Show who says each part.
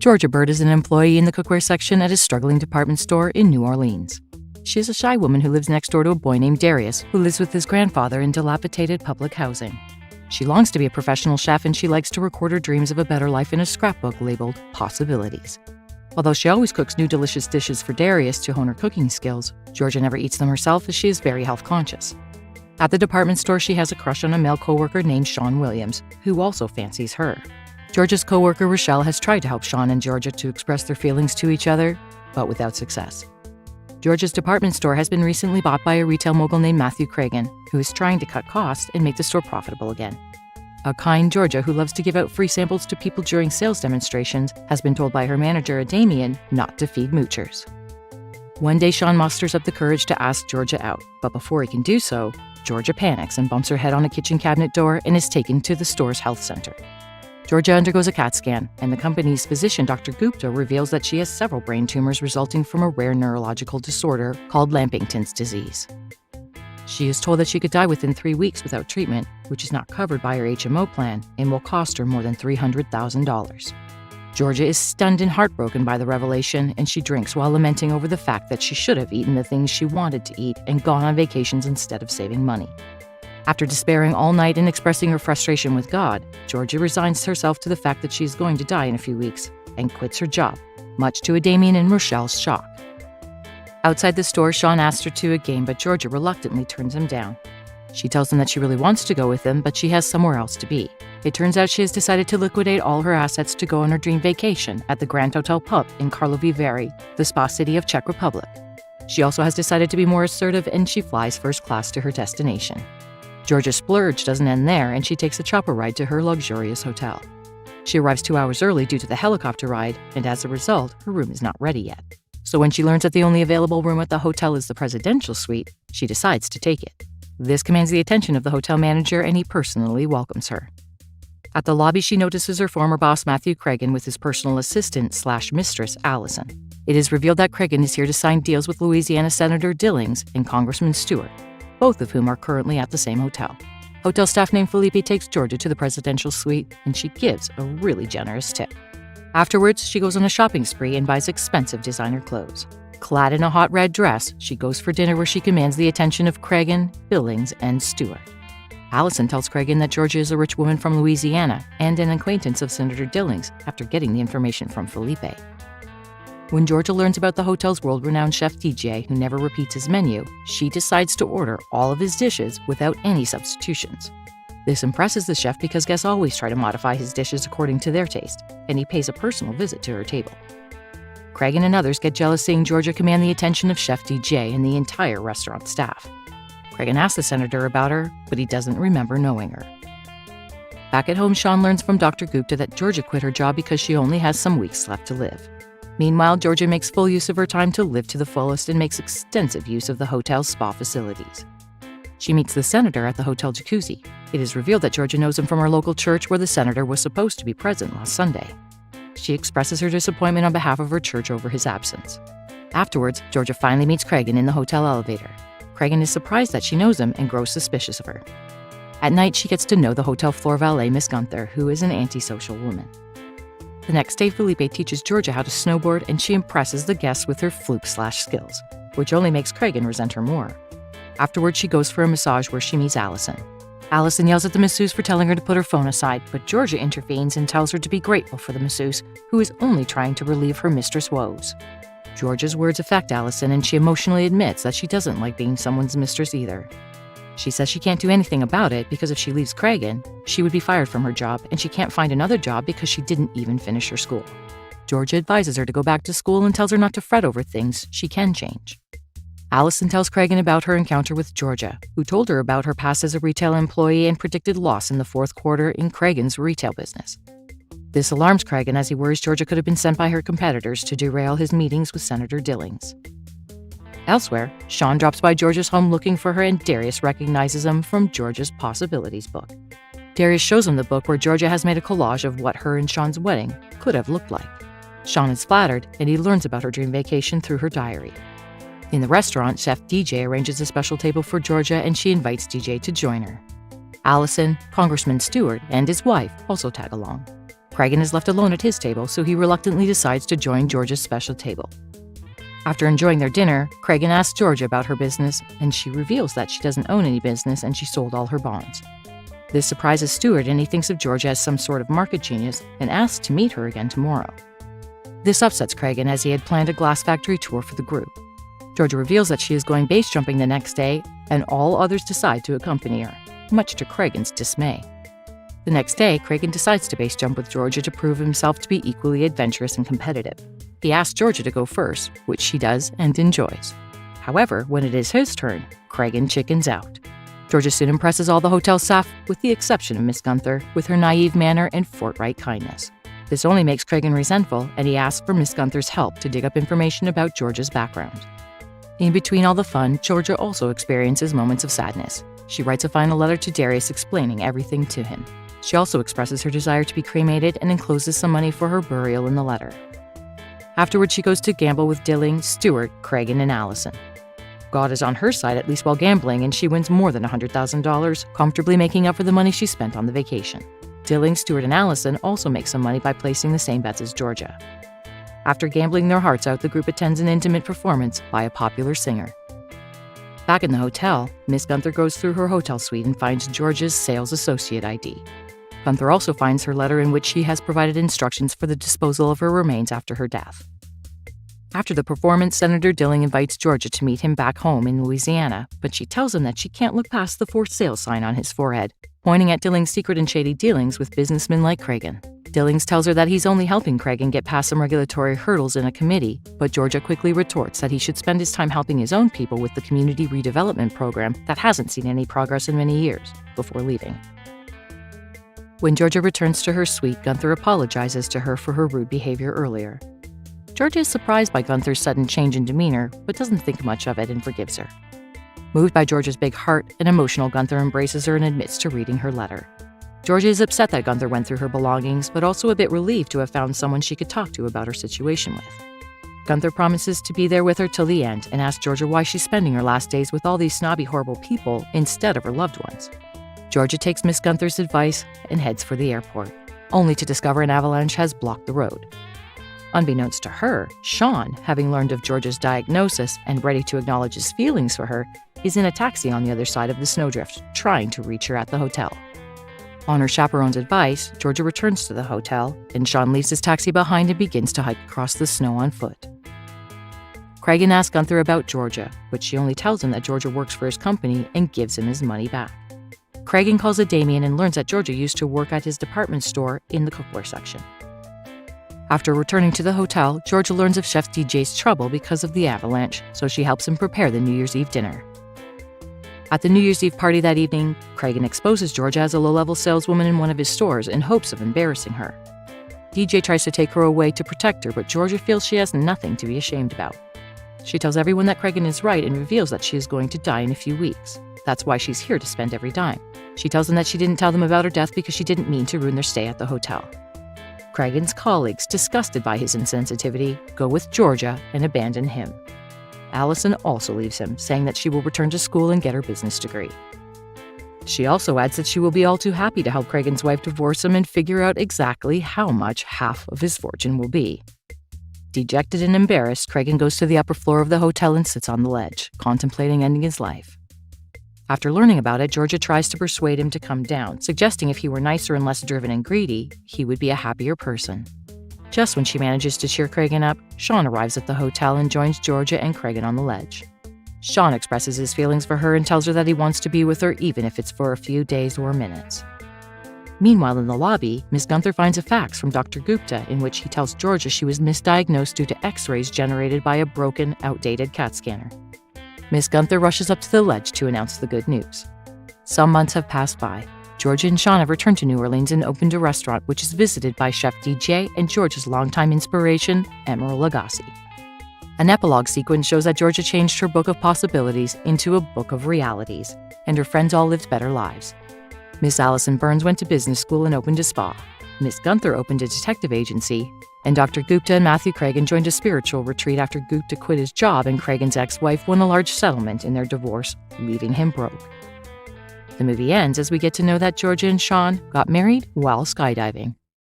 Speaker 1: Georgia Bird is an employee in the cookware section at a struggling department store in New Orleans. She is a shy woman who lives next door to a boy named Darius, who lives with his grandfather in dilapidated public housing. She longs to be a professional chef, and she likes to record her dreams of a better life in a scrapbook labeled Possibilities. Although she always cooks new delicious dishes for Darius to hone her cooking skills, Georgia never eats them herself as she is very health conscious. At the department store, she has a crush on a male coworker named Sean Williams, who also fancies her. Georgia's coworker Rochelle has tried to help Sean and Georgia to express their feelings to each other, but without success. Georgia's department store has been recently bought by a retail mogul named Matthew Cragen, who is trying to cut costs and make the store profitable again. A kind Georgia who loves to give out free samples to people during sales demonstrations has been told by her manager, Damien, not to feed moochers. One day, Sean musters up the courage to ask Georgia out, but before he can do so, Georgia panics and bumps her head on a kitchen cabinet door and is taken to the store's health center. Georgia undergoes a CAT scan, and the company's physician, Dr. Gupta, reveals that she has several brain tumors resulting from a rare neurological disorder called Lampington's disease. She is told that she could die within 3 weeks without treatment, which is not covered by her HMO plan and will cost her more than $300,000. Georgia is stunned and heartbroken by the revelation, and she drinks while lamenting over the fact that she should have eaten the things she wanted to eat and gone on vacations instead of saving money. After despairing all night and expressing her frustration with God, Georgia resigns herself to the fact that she is going to die in a few weeks and quits her job, much to Damien and Rochelle's shock. Outside the store, Sean asks her to a game, but Georgia reluctantly turns him down. She tells him that she really wants to go with him, but she has somewhere else to be. It turns out she has decided to liquidate all her assets to go on her dream vacation at the Grand Hotel Pub in Karlovy Vary, the spa city of Czech Republic. She also has decided to be more assertive, and she flies first class to her destination. Georgia's splurge doesn't end there, and she takes a chopper ride to her luxurious hotel. She arrives 2 hours early due to the helicopter ride, and as a result, her room is not ready yet. So when she learns that the only available room at the hotel is the presidential suite, she decides to take it. This commands the attention of the hotel manager, and he personally welcomes her. At the lobby, she notices her former boss, Matthew Cragen, with his personal assistant/mistress, Allison. It is revealed that Cragen is here to sign deals with Louisiana Senator Dillings and Congressman Stewart, both of whom are currently at the same hotel. Hotel staff named Felipe takes Georgia to the presidential suite, and she gives a really generous tip. Afterwards, she goes on a shopping spree and buys expensive designer clothes. Clad in a hot red dress, she goes for dinner where she commands the attention of Cragen, Billings, and Stewart. Allison tells Cragen that Georgia is a rich woman from Louisiana and an acquaintance of Senator Dillings after getting the information from Felipe. When Georgia learns about the hotel's world-renowned chef DJ, who never repeats his menu, she decides to order all of his dishes without any substitutions. This impresses the chef because guests always try to modify his dishes according to their taste, and he pays a personal visit to her table. Cragen and others get jealous seeing Georgia command the attention of Chef DJ and the entire restaurant staff. Cragen asks the senator about her, but he doesn't remember knowing her. Back at home, Sean learns from Dr. Gupta that Georgia quit her job because she only has some weeks left to live. Meanwhile, Georgia makes full use of her time to live to the fullest and makes extensive use of the hotel's spa facilities. She meets the senator at the hotel jacuzzi. It is revealed that Georgia knows him from her local church where the senator was supposed to be present last Sunday. She expresses her disappointment on behalf of her church over his absence. Afterwards, Georgia finally meets Cragen in the hotel elevator. Cragen is surprised that she knows him and grows suspicious of her. At night, she gets to know the hotel floor valet, Miss Gunther, who is an antisocial woman. The next day, Felipe teaches Georgia how to snowboard, and she impresses the guests with her fluke/skills, which only makes Cragen resent her more. Afterwards, she goes for a massage where she meets Allison. Allison yells at the masseuse for telling her to put her phone aside, but Georgia intervenes and tells her to be grateful for the masseuse, who is only trying to relieve her mistress' woes. Georgia's words affect Allison, and she emotionally admits that she doesn't like being someone's mistress either. She says she can't do anything about it because if she leaves Cragen, she would be fired from her job, and she can't find another job because she didn't even finish her school. Georgia advises her to go back to school and tells her not to fret over things she can change. Allison tells Cragen about her encounter with Georgia, who told her about her past as a retail employee and predicted loss in the fourth quarter in Cragen's retail business. This alarms Cragen as he worries Georgia could have been sent by her competitors to derail his meetings with Senator Dillings. Elsewhere, Sean drops by Georgia's home looking for her, and Darius recognizes him from Georgia's Possibilities book. Darius shows him the book where Georgia has made a collage of what her and Sean's wedding could have looked like. Sean is flattered, and he learns about her dream vacation through her diary. In the restaurant, Chef DJ arranges a special table for Georgia, and she invites DJ to join her. Allison, Congressman Stewart, and his wife also tag along. Cragen is left alone at his table, so he reluctantly decides to join Georgia's special table. After enjoying their dinner, Cragen asks Georgia about her business, and she reveals that she doesn't own any business and she sold all her bonds. This surprises Stuart, and he thinks of Georgia as some sort of market genius and asks to meet her again tomorrow. This upsets Cragen, as he had planned a glass factory tour for the group. Georgia reveals that she is going base jumping the next day, and all others decide to accompany her, much to Cragen's dismay. The next day, Cragen decides to base jump with Georgia to prove himself to be equally adventurous and competitive. He asks Georgia to go first, which she does and enjoys. However, when it is his turn, Cragen chickens out. Georgia soon impresses all the hotel staff, with the exception of Miss Gunther, with her naive manner and forthright kindness. This only makes Cragen resentful, and he asks for Miss Gunther's help to dig up information about Georgia's background. In between all the fun, Georgia also experiences moments of sadness. She writes a final letter to Darius explaining everything to him. She also expresses her desire to be cremated and encloses some money for her burial in the letter. Afterwards, she goes to gamble with Dilling, Stuart, Cragen, and Allison. God is on her side, at least while gambling, and she wins more than $100,000, comfortably making up for the money she spent on the vacation. Dilling, Stuart, and Allison also make some money by placing the same bets as Georgia. After gambling their hearts out, the group attends an intimate performance by a popular singer. Back in the hotel, Miss Gunther goes through her hotel suite and finds Georgia's sales associate ID. Gunther also finds her letter in which she has provided instructions for the disposal of her remains after her death. After the performance, Senator Dilling invites Georgia to meet him back home in Louisiana, but she tells him that she can't look past the for sale sign on his forehead, pointing at Dilling's secret and shady dealings with businessmen like Cragen. Dillings tells her that he's only helping Cragen get past some regulatory hurdles in a committee, but Georgia quickly retorts that he should spend his time helping his own people with the community redevelopment program that hasn't seen any progress in many years, before leaving. When Georgia returns to her suite, Gunther apologizes to her for her rude behavior earlier. Georgia is surprised by Gunther's sudden change in demeanor, but doesn't think much of it and forgives her. Moved by Georgia's big heart, an emotional Gunther embraces her and admits to reading her letter. Georgia is upset that Gunther went through her belongings, but also a bit relieved to have found someone she could talk to about her situation with. Gunther promises to be there with her till the end and asks Georgia why she's spending her last days with all these snobby, horrible people instead of her loved ones. Georgia takes Miss Gunther's advice and heads for the airport, only to discover an avalanche has blocked the road. Unbeknownst to her, Sean, having learned of Georgia's diagnosis and ready to acknowledge his feelings for her, is in a taxi on the other side of the snowdrift, trying to reach her at the hotel. On her chaperone's advice, Georgia returns to the hotel, and Sean leaves his taxi behind and begins to hike across the snow on foot. Cragen asks Gunther about Georgia, but she only tells him that Georgia works for his company and gives him his money back. Cragen calls a Damien and learns that Georgia used to work at his department store in the cookware section. After returning to the hotel, Georgia learns of Chef DJ's trouble because of the avalanche, so she helps him prepare the New Year's Eve dinner. At the New Year's Eve party that evening, Cragen exposes Georgia as a low-level saleswoman in one of his stores in hopes of embarrassing her. DJ tries to take her away to protect her, but Georgia feels she has nothing to be ashamed about. She tells everyone that Cragen is right and reveals that she is going to die in a few weeks. That's why she's here to spend every dime. She tells them that she didn't tell them about her death because she didn't mean to ruin their stay at the hotel. Cragen's colleagues, disgusted by his insensitivity, go with Georgia and abandon him. Allison also leaves him, saying that she will return to school and get her business degree. She also adds that she will be all too happy to help Cragen's wife divorce him and figure out exactly how much half of his fortune will be. Dejected and embarrassed, Cragen goes to the upper floor of the hotel and sits on the ledge, contemplating ending his life. After learning about it, Georgia tries to persuade him to come down, suggesting if he were nicer and less driven and greedy, he would be a happier person. Just when she manages to cheer Cragen up, Sean arrives at the hotel and joins Georgia and Cragen on the ledge. Sean expresses his feelings for her and tells her that he wants to be with her even if it's for a few days or minutes. Meanwhile, in the lobby, Ms. Gunther finds a fax from Dr. Gupta in which he tells Georgia she was misdiagnosed due to X-rays generated by a broken, outdated CAT scanner. Ms. Gunther rushes up to the ledge to announce the good news. Some months have passed by. Georgia and Sean have returned to New Orleans and opened a restaurant which is visited by Chef DJ and Georgia's longtime inspiration, Emeril Lagasse. An epilogue sequence shows that Georgia changed her book of possibilities into a book of realities, and her friends all lived better lives. Miss Allison Burns went to business school and opened a spa. Miss Gunther opened a detective agency, and Dr. Gupta and Matthew Cragen joined a spiritual retreat after Gupta quit his job and Cragen's ex-wife won a large settlement in their divorce, leaving him broke. The movie ends as we get to know that Georgia and Sean got married while skydiving.